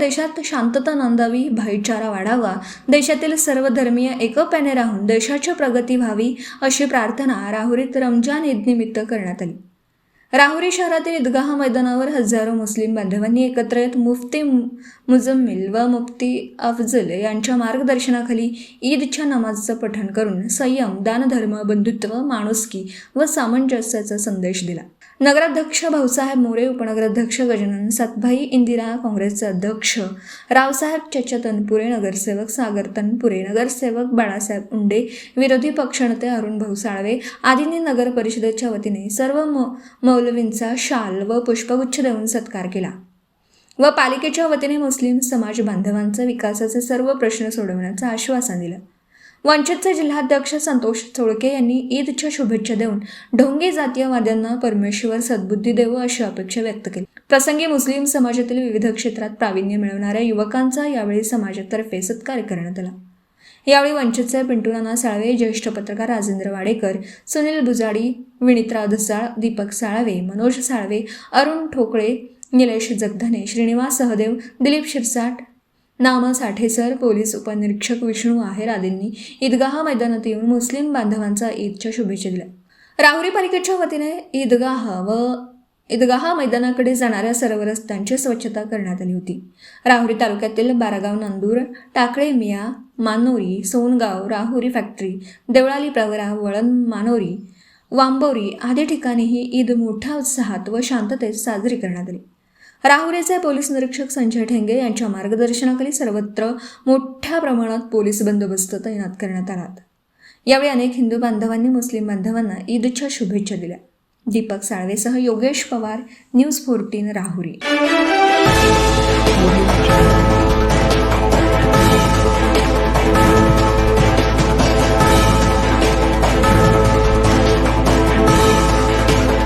देशात शांतता नांदावी, भाईचारा वाढावा, देशातील सर्व धर्मीय एकोप्याने राहून देशाची प्रगती व्हावी अशी प्रार्थना राहुरीत रमजान ईदनिमित्त करण्यात आली। राहुरी शहरातील ईदगाह मैदानावर हजारो मुस्लिम बांधवांनी एकत्र येत मुफ्ती मुजम्मिल व मुफ्ती अफजल यांच्या मार्गदर्शनाखाली ईदच्या नमाजचं पठण करून संयम, दानधर्म, बंधुत्व, माणुसकी व सामंजस्याचा संदेश दिला। नगराध्यक्ष भाऊसाहेब मोरे, उपनगराध्यक्ष गजानन सातभाई, इंदिरा काँग्रेसचे अध्यक्ष रावसाहेब चचा तनपुरे, नगरसेवक सागर तनपुरे, नगरसेवक बाळासाहेब उंडे, विरोधी पक्षनेते अरुण भाऊ साळवे आदींनी नगर परिषदेच्या वतीने सर्व मौलवींचा शाल व पुष्पगुच्छ देऊन सत्कार केला व पालिकेच्या वतीने मुस्लिम समाज बांधवांचा विकासाचे सर्व प्रश्न सोडवण्याचं आश्वासन दिलं। वंचितचे जिल्हाध्यक्ष संतोष चोळके यांनी ईदच्या शुभेच्छा देऊन ढोंगी जातीयवाद्यांना परमेश्वर सद्बुद्धी देवो अशी अपेक्षा व्यक्त केली। प्रसंगी मुस्लिम समाजातील विविध क्षेत्रात प्रावीण्य मिळवणाऱ्या युवकांचा यावेळी समाजातर्फे सत्कार करण्यात आला। यावेळी वंचितचे पिंटू नाना साळवे, ज्येष्ठ पत्रकार राजेंद्र वाडेकर, सुनील बुजाडी, विनित्रा दसाळ, दीपक साळवे, मनोज साळवे, अरुण ठोकळे, निलेश जगधने, श्रीनिवास सहदेव, दिलीप शिरसाट, नाम साठेसर, पोलीस उपनिरीक्षक विष्णू आहेर आदींनी ईदगाह मैदानात येऊन मुस्लिम बांधवांचा ईदच्या शुभेच्छा दिल्या। राहुरी पालिकेच्या वतीने ईदगाह मैदानाकडे जाणाऱ्या सर्व रस्त्यांची स्वच्छता करण्यात आली होती। राहुरी तालुक्यातील बारागाव, नांदूर, टाकळे, मिया, मानोरी, सोनगाव, राहुरी फॅक्टरी, देवळाली प्रवरा, वळण, मानोरी, वांबोरी आदी ठिकाणीही ईद मोठ्या उत्साहात व शांततेत साजरी करण्यात आली। राहुरीचे पोलीस निरीक्षक संजय ठेंगे यांच्या मार्गदर्शनाखाली सर्वत्र मोठ्या प्रमाणात पोलीस बंदोबस्त तैनात करण्यात आला। यावेळी अनेक हिंदू बांधवांनी मुस्लिम बांधवांना ईदच्या शुभेच्छा दिल्या। दीपक साळवेसह योगेश पवार, न्यूज 14 राहुरी।